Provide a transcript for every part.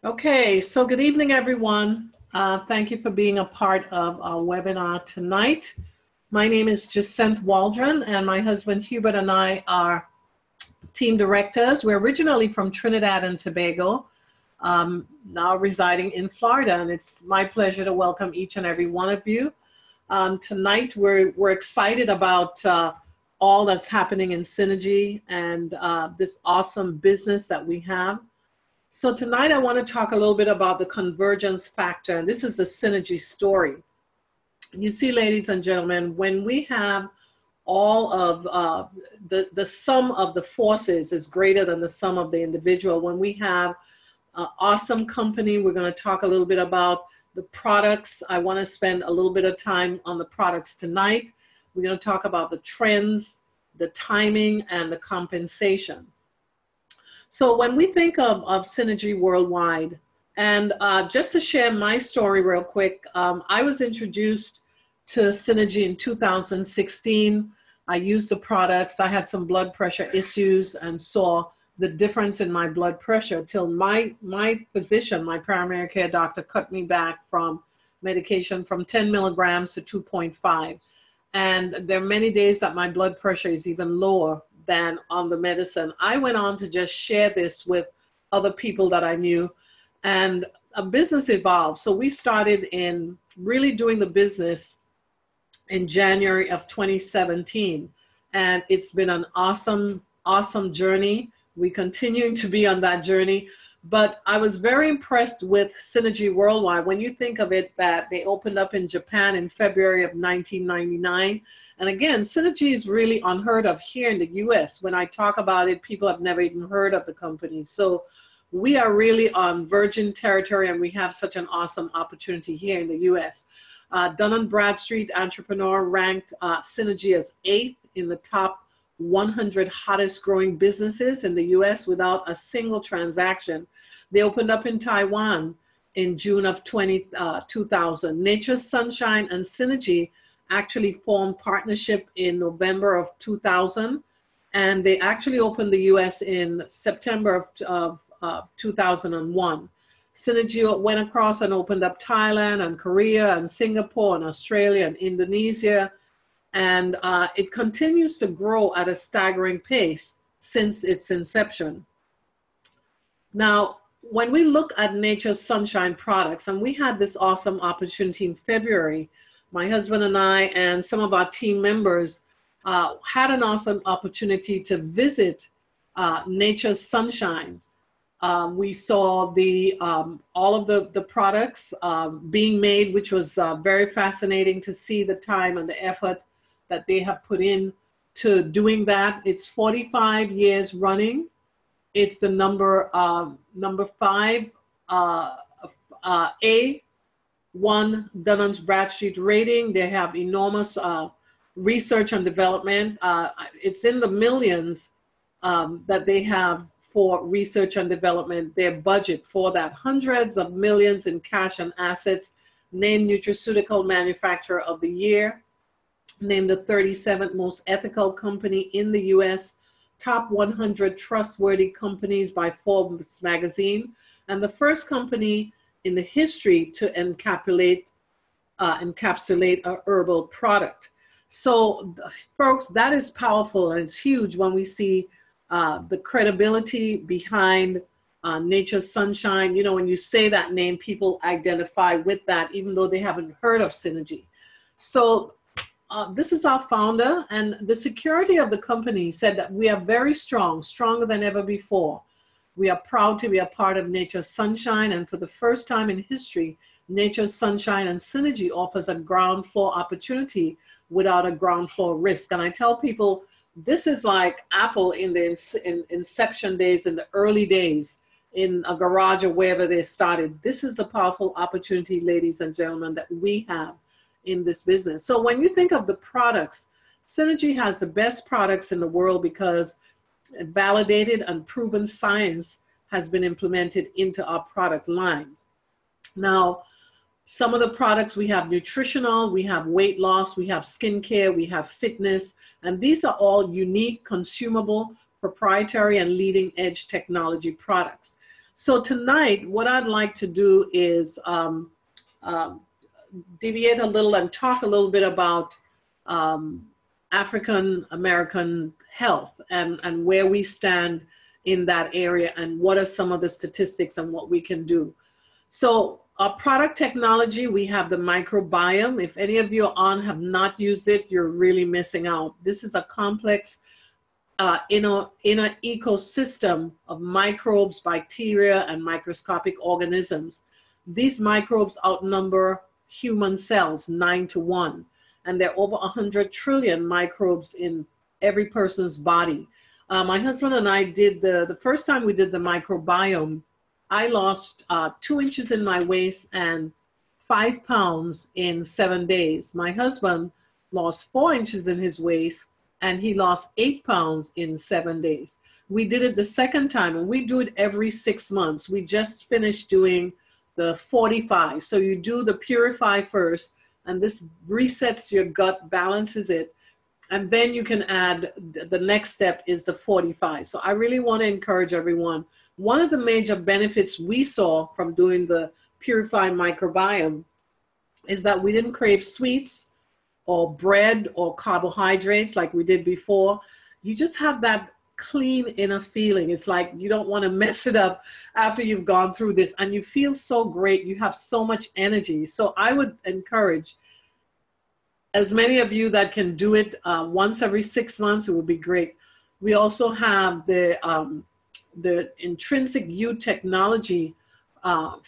Okay, so good evening, everyone. Thank you for being a part of our webinar tonight. My name is Jacinth Waldron, and my husband Hubert and I are team directors. We're originally from Trinidad and Tobago, now residing in Florida, and it's my pleasure to welcome each and every one of you. Tonight, we're excited about all that's happening in Synergy and this awesome business that we have. So tonight I want to talk a little bit about the convergence factor, and this is the synergy story. You see, ladies and gentlemen, when we have all of the sum of the forces is greater than the sum of the individual. When we have an awesome company, we're going to talk a little bit about the products. I want to spend a little bit of time on the products tonight. We're going to talk about the trends, the timing, and the compensation. So when we think of Synergy worldwide, and just to share my story real quick, I was introduced to Synergy in 2016. I used the products. I had some blood pressure issues and saw the difference in my blood pressure till my physician, my primary care doctor, cut me back from medication from 10 milligrams to 2.5. And there are many days that my blood pressure is even lower than on the medicine. I went on to just share this with other people that I knew, and a business evolved. So we started in really doing the business in January of 2017. And it's been an awesome, awesome journey. We continue to be on that journey. But I was very impressed with Synergy Worldwide. When you think of it, that they opened up in Japan in February of 1999. And again, Synergy is really unheard of here in the US. When I talk about it, people have never even heard of the company. So we are really on virgin territory, and we have such an awesome opportunity here in the US. Dun & Bradstreet Entrepreneur ranked Synergy as 8th in the top 100 hottest growing businesses in the US without a single transaction. They opened up in Taiwan in June of 2000. Nature, Sunshine, and Synergy actually formed partnership in November of 2000, and they actually opened the US in September of 2001. Synergy went across and opened up Thailand and Korea and Singapore and Australia and Indonesia, and it continues to grow at a staggering pace since its inception. Now, when we look at Nature's Sunshine products, and we had this awesome opportunity in February, my husband and I and some of our team members had an awesome opportunity to visit Nature's Sunshine. We saw all of the products being made, which was very fascinating to see the time and the effort that they have put in to doing that. It's 45 years running. It's the number 5 A1 Dun & Bradstreet rating. They have enormous research and development. It's in the millions that they have for research and development. Their budget for that, hundreds of millions in cash and assets. Named Nutraceutical Manufacturer of the Year. Named the 37th most ethical company in the US. Top 100 trustworthy companies by Forbes magazine. And the first company in the history to encapsulate a herbal product. So folks, that is powerful, and it's huge when we see the credibility behind Nature's Sunshine. You know, when you say that name, people identify with that, even though they haven't heard of Synergy. So this is our founder, and the security of the company said that we are very strong, stronger than ever before. We are proud to be a part of Nature's Sunshine, and for the first time in history, Nature's Sunshine and Synergy offers a ground floor opportunity without a ground floor risk. And I tell people, this is like Apple in the inception days, in the early days, in a garage or wherever they started. This is the powerful opportunity, ladies and gentlemen, that we have in this business. So when you think of the products, Synergy has the best products in the world because validated and proven science has been implemented into our product line. Now, some of the products, we have nutritional, we have weight loss, we have skincare, we have fitness, and these are all unique, consumable, proprietary, and leading edge technology products. So tonight, what I'd like to do is um, deviate a little and talk a little bit about um, African American health and where we stand in that area and what are some of the statistics and what we can do. So our product technology, we have the microbiome. If any of you on have not used it, you're really missing out. This is a complex inner ecosystem of microbes, bacteria, and microscopic organisms. These microbes outnumber human cells 9 to 1, and there are over 100 trillion microbes in every person's body. My husband and I did the first time we did the microbiome, I lost 2 inches in my waist and 5 pounds in 7 days. My husband lost 4 inches in his waist and he lost 8 pounds in 7 days. We did it the second time, and we do it every 6 months. We just finished doing the 45. So you do the Purify first, and this resets your gut, balances it, and then you can add, the next step is the 45. So I really want to encourage everyone. One of the major benefits we saw from doing the Purify microbiome is that we didn't crave sweets or bread or carbohydrates like we did before. You just have that clean inner feeling. It's like you don't want to mess it up after you've gone through this, and you feel so great. You have so much energy. So I would encourage as many of you that can do it once every 6 months, it would be great. We also have the intrinsic U technology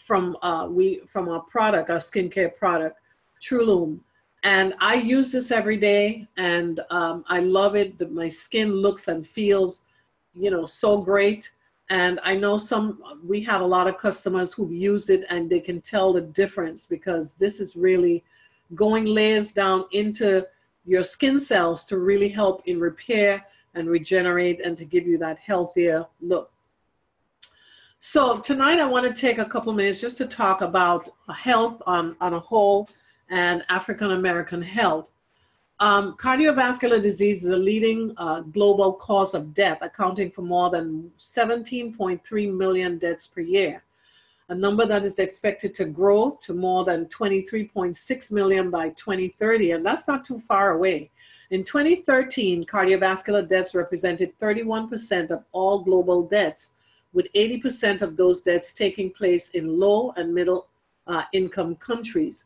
from our product, our skincare product, Truloom. And I use this every day, and I love it. My skin looks and feels, so great. And I know we have a lot of customers who've used it and they can tell the difference, because this is really going layers down into your skin cells to really help in repair and regenerate and to give you that healthier look. So tonight I want to take a couple minutes just to talk about health on a whole and African American health. Cardiovascular disease is the leading global cause of death, accounting for more than 17.3 million deaths per year, a number that is expected to grow to more than 23.6 million by 2030, and that's not too far away. In 2013, cardiovascular deaths represented 31% of all global deaths, with 80% of those deaths taking place in low and middle income countries.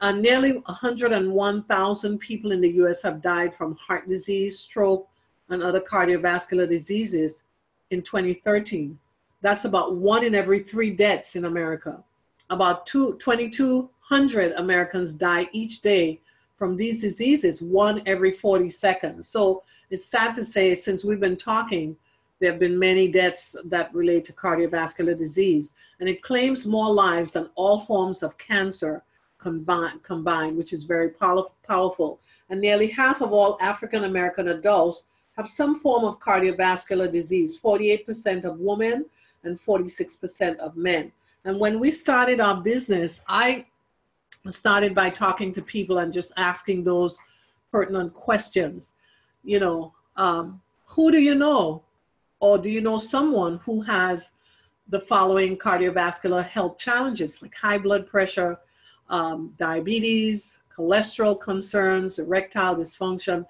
Nearly 101,000 people in the US have died from heart disease, stroke, and other cardiovascular diseases in 2013. That's about 1 in every 3 deaths in America. About 2,200 Americans die each day from these diseases, 1 every 40 seconds. So it's sad to say, since we've been talking, there have been many deaths that relate to cardiovascular disease, and it claims more lives than all forms of cancer combined, which is very powerful. And nearly half of all African American adults have some form of cardiovascular disease, 48% of women and 46% of men. And when we started our business, I started by talking to people and just asking those pertinent questions. Who do you know? Or do you know someone who has the following cardiovascular health challenges, like high blood pressure, diabetes, cholesterol concerns, erectile dysfunction?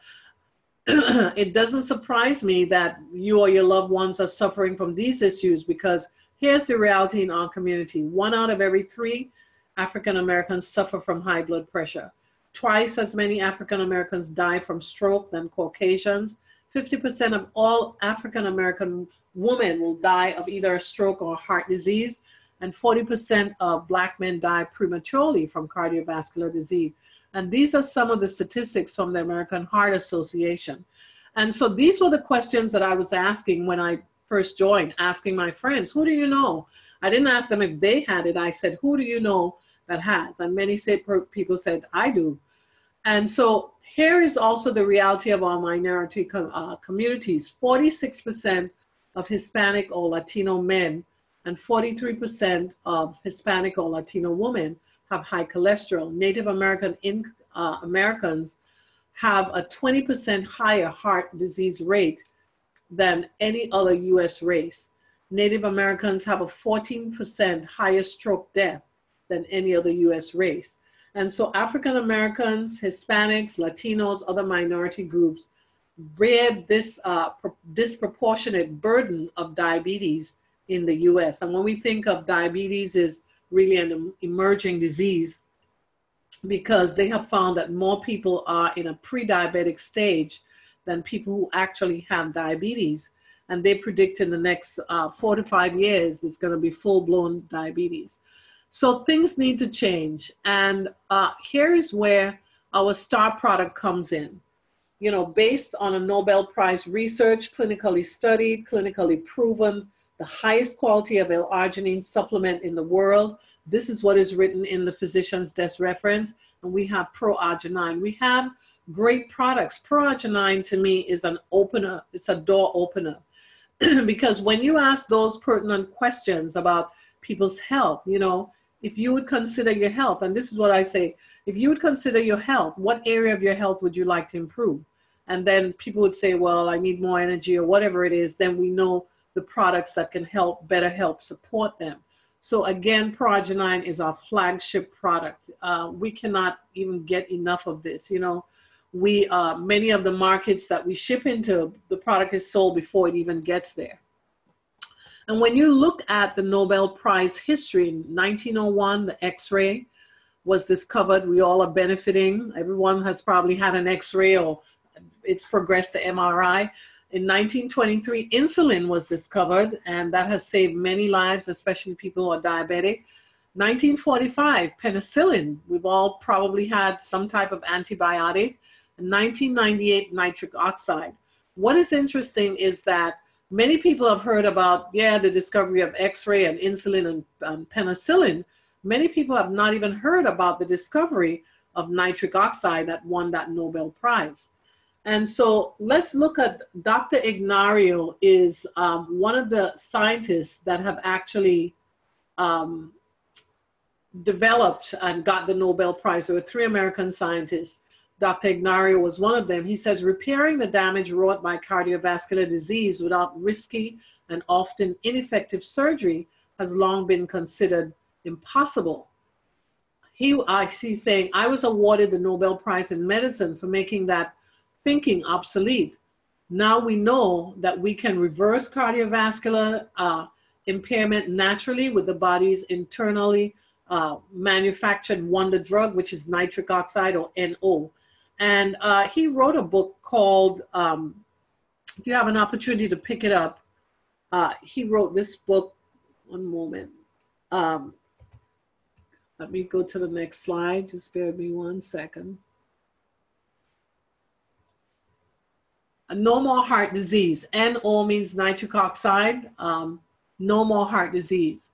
It doesn't surprise me that you or your loved ones are suffering from these issues, because here's the reality in our community. 1 out of every 3 African Americans suffer from high blood pressure. Twice as many African Americans die from stroke than Caucasians. 50% of all African American women will die of either a stroke or heart disease, and 40% of Black men die prematurely from cardiovascular disease. And these are some of the statistics from the American Heart Association. And so these were the questions that I was asking when I first joined, asking my friends, who do you know? I didn't ask them if they had it. I said, who do you know that has? And many people said, I do. And so here is also the reality of our minority communities. 46% of Hispanic or Latino men and 43% of Hispanic or Latino women have high cholesterol. Native Americans have a 20% higher heart disease rate than any other US race. Native Americans have a 14% higher stroke death than any other US race. And so African Americans, Hispanics, Latinos, other minority groups bear this disproportionate burden of diabetes in the US. And when we think of diabetes is really an emerging disease, because they have found that more people are in a pre-diabetic stage than people who actually have diabetes. And they predict in the next 4 to 5 years, there's going to be full-blown diabetes. So things need to change. And here is where our star product comes in. You know, based on a Nobel Prize research, clinically studied, clinically proven, the highest quality of L-arginine supplement in the world. This is what is written in the physician's desk reference. And we have Pro-arginine. We have great products. Pro-arginine to me is an opener. It's a door opener. Because when you ask those pertinent questions about people's health, you know, if you would consider your health, and this is what I say, if you would consider your health, what area of your health would you like to improve? And then people would say, well, I need more energy or whatever it is. Then we know the products that can help, better help support them. So again, Pro-arginine is our flagship product. We cannot even get enough of this. You know, we many of the markets that we ship into, the product is sold before it even gets there. And when you look at the Nobel Prize history, in 1901, the X-ray was discovered. We all are benefiting. Everyone has probably had an X-ray, or it's progressed to MRI. In 1923, insulin was discovered, and that has saved many lives, especially people who are diabetic. 1945, penicillin. We've all probably had some type of antibiotic. In 1998, nitric oxide. What is interesting is that many people have heard about, the discovery of X-ray and insulin and penicillin. Many people have not even heard about the discovery of nitric oxide that won that Nobel Prize. And so let's look at Dr. Ignario is one of the scientists that have actually developed and got the Nobel Prize. There were 3 American scientists. Dr. Ignario was one of them. He says, repairing the damage wrought by cardiovascular disease without risky and often ineffective surgery has long been considered impossible. He's saying, I was awarded the Nobel Prize in medicine for making that thinking obsolete. Now we know that we can reverse cardiovascular impairment naturally with the body's internally manufactured wonder drug, which is nitric oxide, or NO. And he wrote a book called, if you have an opportunity to pick it up, he wrote this book, one moment. Let me go to the next slide, just bear with me 1 second. No more heart disease. NO means nitric oxide, no more heart disease.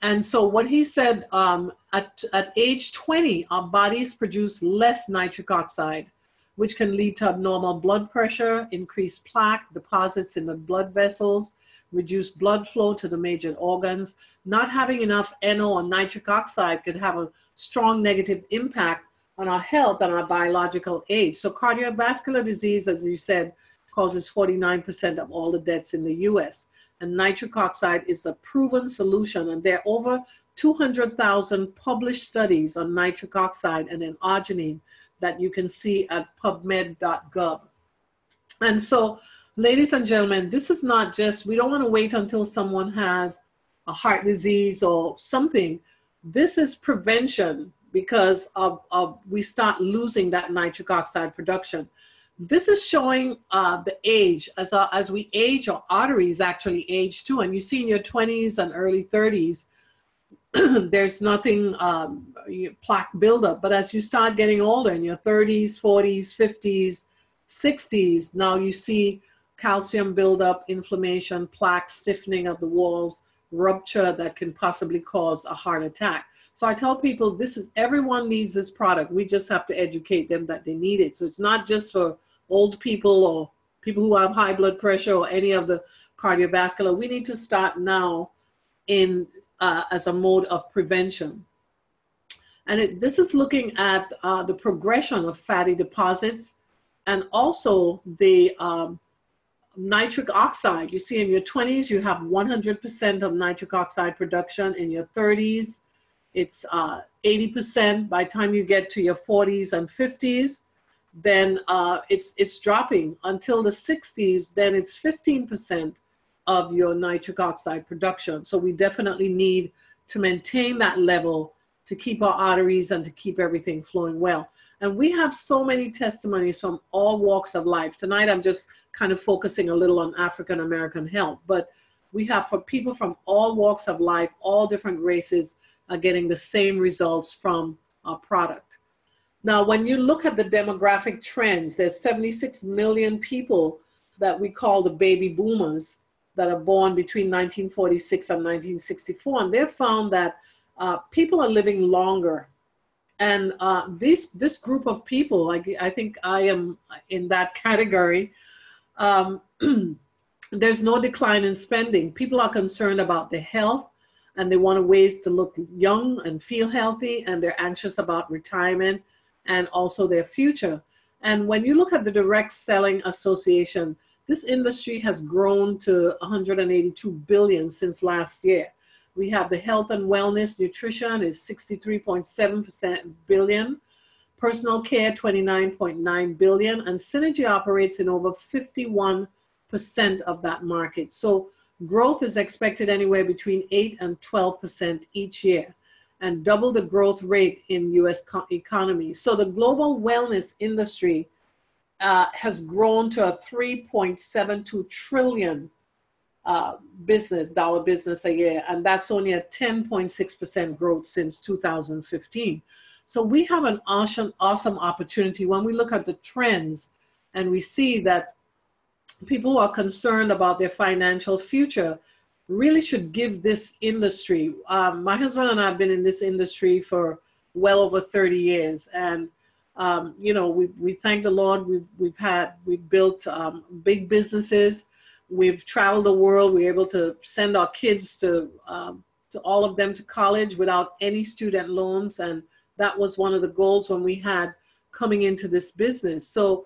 And so what he said, at age 20, our bodies produce less nitric oxide, which can lead to abnormal blood pressure, increased plaque deposits in the blood vessels, reduced blood flow to the major organs. Not having enough NO or nitric oxide could have a strong negative impact on our health and our biological age. So cardiovascular disease, as you said, causes 49% of all the deaths in the US. And nitric oxide is a proven solution. And there are over 200,000 published studies on nitric oxide and L-arginine that you can see at pubmed.gov. And so, ladies and gentlemen, this is not just, we don't want to wait until someone has a heart disease or something. This is prevention because we start losing that nitric oxide production. This is showing the age. As we age, our arteries actually age too. And you see in your 20s and early 30s, there's nothing, plaque buildup. But as you start getting older in your 30s, 40s, 50s, 60s, now you see calcium buildup, inflammation, plaque, stiffening of the walls, rupture that can possibly cause a heart attack. So I tell people everyone needs this product. We just have to educate them that they need it. So it's not just for old people or people who have high blood pressure or any of the cardiovascular. We need to start now as a mode of prevention. And this is looking at the progression of fatty deposits and also the Nitric oxide, you see in your 20s, you have 100% of nitric oxide production. In your 30s, it's 80%. By the time you get to your 40s and 50s, then it's dropping until the 60s, then it's 15% of your nitric oxide production. So we definitely need to maintain that level to keep our arteries and to keep everything flowing well. And we have so many testimonies from all walks of life. Tonight, I'm just kind of focusing a little on African American health, but we have for people from all walks of life, all different races are getting the same results from our product. Now, when you look at the demographic trends, there's 76 million people that we call the baby boomers that are born between 1946 and 1964. And they've found that people are living longer. And this group of people, I think I am in that category, there's no decline in spending. People are concerned about their health, and they want ways to look young and feel healthy, and they're anxious about retirement and also their future. And when you look at the Direct Selling Association, this industry has grown to 182 billion since last year. We have the health and wellness, nutrition is 63.7% billion, personal care 29.9 billion, and Synergy operates in over 51% of that market. So growth is expected anywhere between 8 and 12% each year, and double the growth rate in US economy. So the global wellness industry has grown to a 3.72 trillion dollar business a year, and that's only a 10.6% growth since 2015. So we have an awesome opportunity when we look at the trends and we see that people who are concerned about their financial future really should give this industry. My husband and I have been in this industry for well over 30 years, and you know, we thank the Lord. We've built big businesses. We've traveled the world. We're able to send our kids to all of them to college without any student loans, and that was one of the goals when we had coming into this business. So,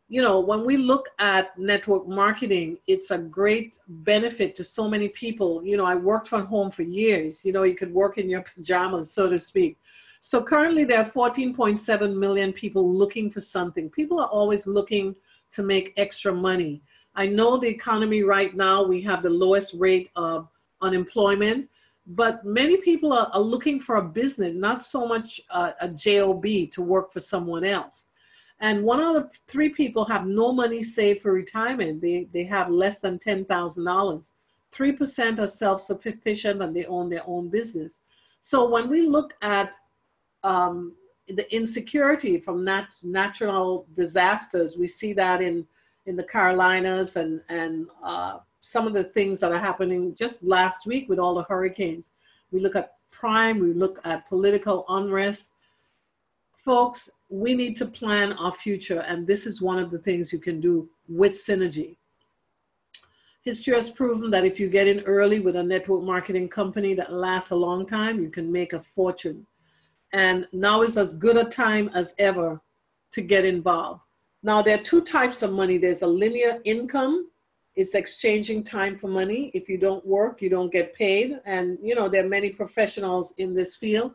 you know, when we look at network marketing, it's a great benefit to so many people. You know, I worked from home for years. You know, you could work in your pajamas, so to speak. So currently there are 14.7 million people looking for something. People are always looking to make extra money. I know the economy right now, we have the lowest rate of unemployment, but many people are looking for a business, not so much a job to work for someone else. And 1 out of 3 people have no money saved for retirement. They have less than $10,000. 3% are self-sufficient and they own their own business. So when we look at the insecurity from natural disasters, we see that in the Carolinas and some of the things that are happening just last week with all the hurricanes. We look at crime, we look at political unrest. Folks, we need to plan our future, and this is one of the things you can do with Synergy. History has proven that if you get in early with a network marketing company that lasts a long time, you can make a fortune. And now is as good a time as ever to get involved. Now, there are 2 types of money. There's a linear income. It's exchanging time for money. If you don't work, you don't get paid. And, you know, there are many professionals in this field.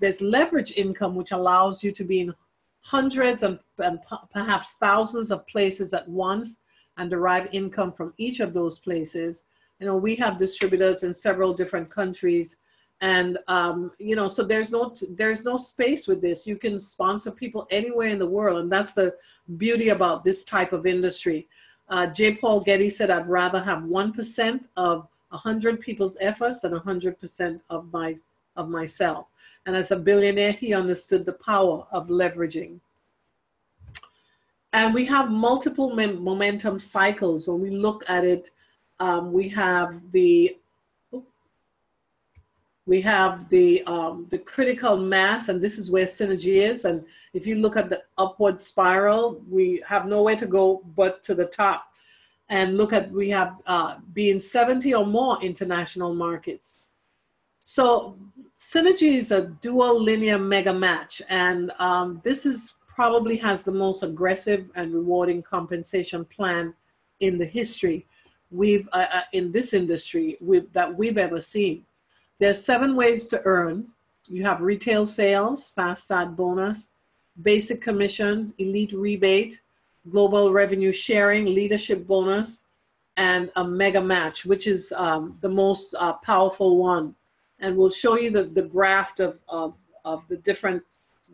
There's leverage income, which allows you to be in hundreds and perhaps thousands of places at once and derive income from each of those places. You know, we have distributors in several different countries. And, you know, so there's no space with this. You can sponsor people anywhere in the world. And that's the beauty about this type of industry. J. Paul Getty said, I'd rather have 1% of 100 people's efforts than 100% of myself. And as a billionaire, he understood the power of leveraging. And we have multiple momentum cycles. When we look at it, we have the critical mass, and this is where Synergy is. And if you look at the upward spiral, we have nowhere to go but to the top. And look at, we have being 70 or more international markets. So Synergy is a dual linear mega match. And this is probably has the most aggressive and rewarding compensation plan in the history in this industry that we've ever seen. There's 7 ways to earn. You have retail sales, fast start bonus, basic commissions, elite rebate, global revenue sharing, leadership bonus, and a mega match, which is the most powerful one. And we'll show you the graph of the different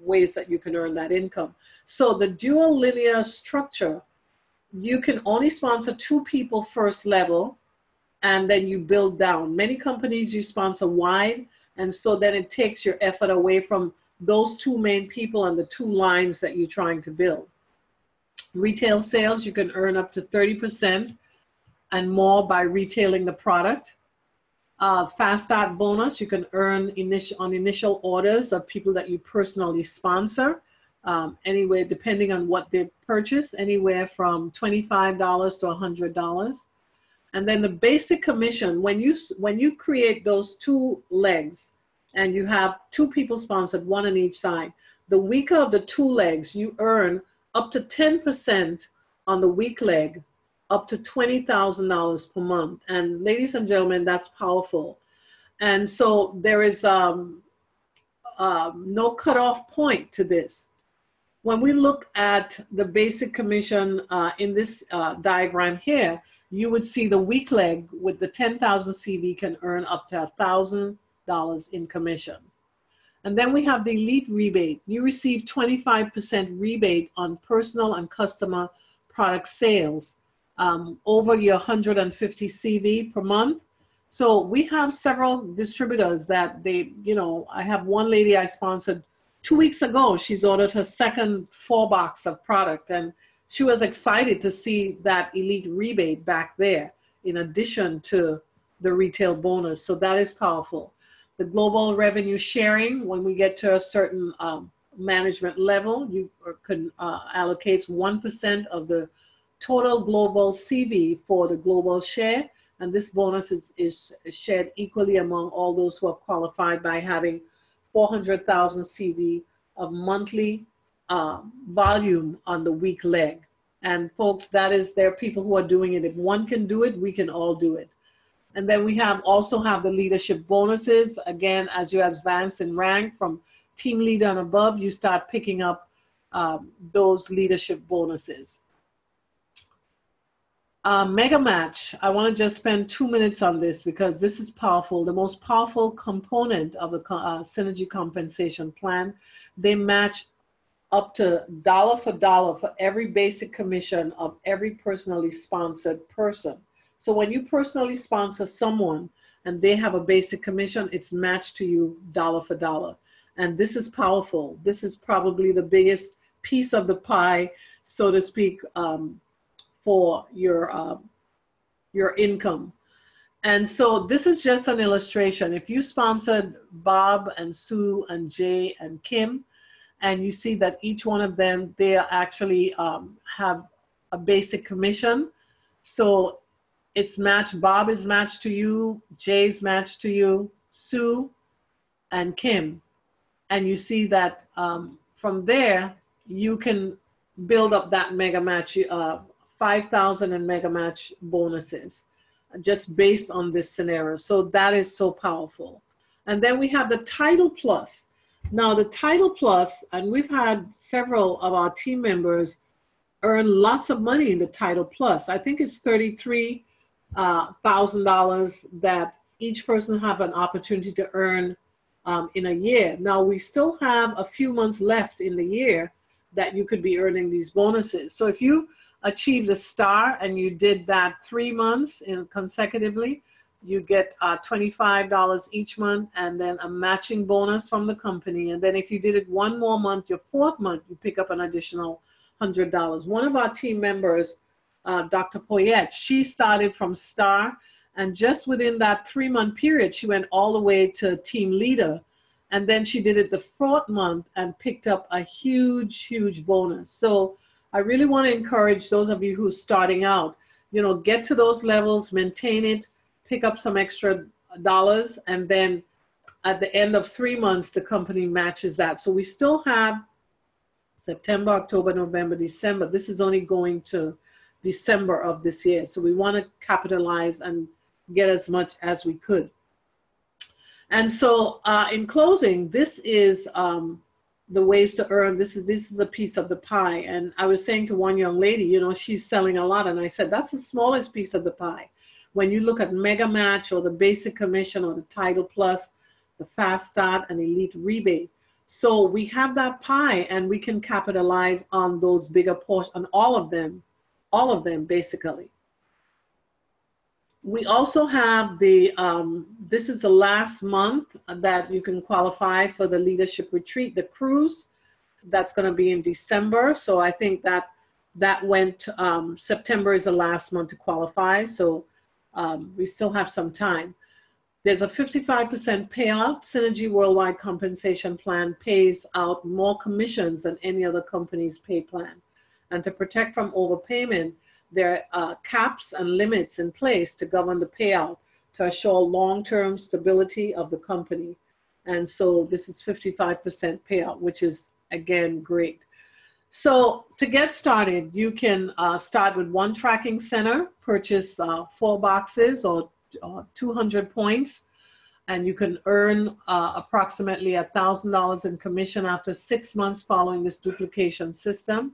ways that you can earn that income. So the dual linear structure, you can only sponsor 2 people first level, and then you build down. Many companies you sponsor wide, and so then it takes your effort away from those 2 main people and the 2 lines that you're trying to build. Retail sales, you can earn up to 30% and more by retailing the product. Fast start bonus, you can earn on initial orders of people that you personally sponsor, anywhere, depending on what they purchase, anywhere from $25 to $100. And then the basic commission, when you create those 2 legs and you have 2 people sponsored, 1 on each side, the weaker of the 2 legs, you earn up to 10% on the weak leg, up to $20,000 per month. And ladies and gentlemen, that's powerful. And so there is no cutoff point to this. When we look at the basic commission in this diagram here, you would see the weak leg with the 10,000 CV can earn up to $1,000 in commission. And then we have the elite rebate. You receive 25% rebate on personal and customer product sales over your 150 CV per month. So we have several distributors that I have one lady I sponsored 2 weeks ago. She's ordered her second 4-box of product, and she was excited to see that elite rebate back there in addition to the retail bonus. So that is powerful. The global revenue sharing, when we get to a certain management level, you can allocate 1% of the total global CV for the global share. And this bonus is shared equally among all those who have qualified by having 400,000 CV of monthly volume on the weak leg. And folks, there are people who are doing it. If one can do it, we can all do it. And then we also have the leadership bonuses. Again, as you advance in rank from team leader and above, you start picking up those leadership bonuses. Mega match, I want to just spend 2 minutes on this because this is powerful. The most powerful component of the synergy compensation plan. They match up to dollar for dollar for every basic commission of every personally sponsored person. So when you personally sponsor someone and they have a basic commission, it's matched to you dollar for dollar. And this is powerful. This is probably the biggest piece of the pie, so to speak, for your income. And so this is just an illustration. If you sponsored Bob and Sue and Jay and Kim, and you see that each one of them, they actually have a basic commission. So it's matched, Bob is matched to you, Jay's matched to you, Sue and Kim. And you see that from there, you can build up that mega match, 5,000 in mega match bonuses, just based on this scenario. So that is so powerful. And then we have the Title Plus. Now the Title Plus, and we've had several of our team members earn lots of money in the Title Plus. I think it's $33,000 that each person have an opportunity to earn in a year. Now we still have a few months left in the year that you could be earning these bonuses. So if you achieved a star and you did that 3 months consecutively, you get $25 each month and then a matching bonus from the company. And then if you did it 1 more month, your 4th month, you pick up an additional $100. One of our team members, Dr. Poyette, she started from star, and just within that 3-month period, she went all the way to team leader. And then she did it the 4th month and picked up a huge, huge bonus. So I really want to encourage those of you who are starting out, get to those levels, maintain it, pick up some extra dollars, and then at the end of 3 months, the company matches that. So we still have September, October, November, December. This is only going to December of this year. So we want to capitalize and get as much as we could. And so in closing, this is the ways to earn. This is a piece of the pie. And I was saying to one young lady, you know, she's selling a lot. And I said, that's the smallest piece of the pie. When you look at Mega Match or the Basic Commission or the Title Plus, the Fast Start and Elite Rebate. So we have that pie and we can capitalize on those bigger portions, on all of them basically. We also have the, this is the last month that you can qualify for the leadership retreat, the cruise. That's going to be in December. So I think that went, September is the last month to qualify. So we still have some time. There's a 55% payout. Synergy Worldwide Compensation Plan pays out more commissions than any other company's pay plan. And to protect from overpayment, there are caps and limits in place to govern the payout to assure long-term stability of the company. And so this is 55% payout, which is, again, great. So to get started, you can start with one tracking center, purchase 4 boxes or 200 points, and you can earn approximately $1,000 in commission after 6 months following this duplication system.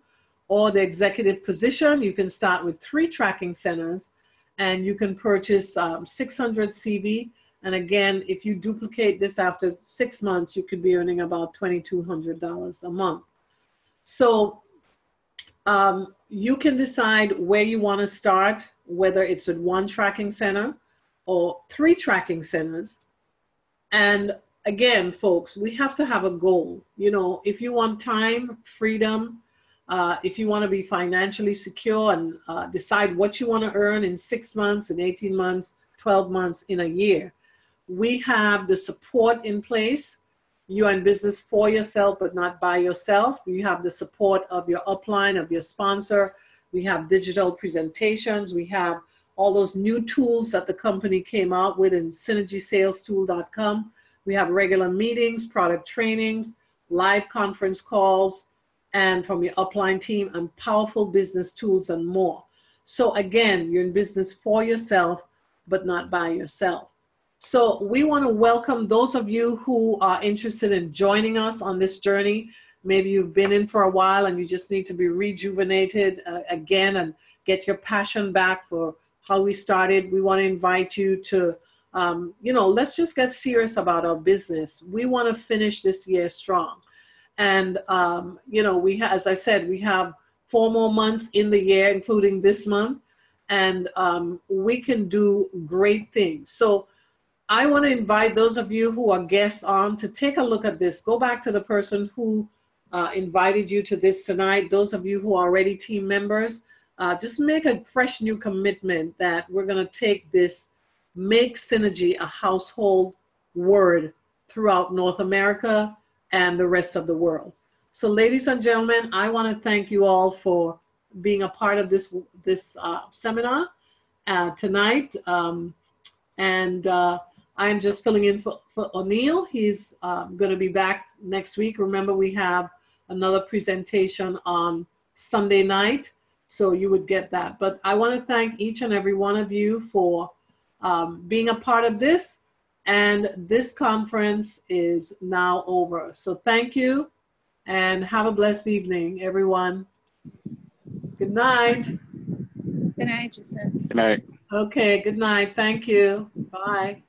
Or the executive position, you can start with 3 tracking centers and you can purchase 600 CV. And again, if you duplicate this after 6 months, you could be earning about $2,200 a month. So you can decide where you want to start, whether it's with 1 tracking center or 3 tracking centers. And again, folks, we have to have a goal. You know, if you want time, freedom, if you want to be financially secure and decide what you want to earn in 6 months, in 18 months, 12 months, in a year, we have the support in place. You are in business for yourself, but not by yourself. You have the support of your upline, of your sponsor. We have digital presentations. We have all those new tools that the company came out with in synergysalestool.com. We have regular meetings, product trainings, live conference calls, and from your upline team, and powerful business tools and more. So again, you're in business for yourself, but not by yourself. So we want to welcome those of you who are interested in joining us on this journey. Maybe you've been in for a while and you just need to be rejuvenated again and get your passion back for how we started. We want to invite you to, you know, let's just get serious about our business. We want to finish this year strong. And, you know, as I said, we have 4 more months in the year, including this month, and we can do great things. So I want to invite those of you who are guests on to take a look at this. Go back to the person who invited you to this tonight. Those of you who are already team members, just make a fresh new commitment that we're going to take this, make Synergy a household word throughout North America and the rest of the world. So ladies and gentlemen, I want to thank you all for being a part of this seminar tonight. I'm just filling in for O'Neill. He's going to be back next week. Remember, we have another presentation on Sunday night, so you would get that. But I want to thank each and every one of you for being a part of this. And this conference is now over. So thank you and have a blessed evening, everyone. Good night. Good night, Jacinth. Good night. Okay, good night. Thank you. Bye.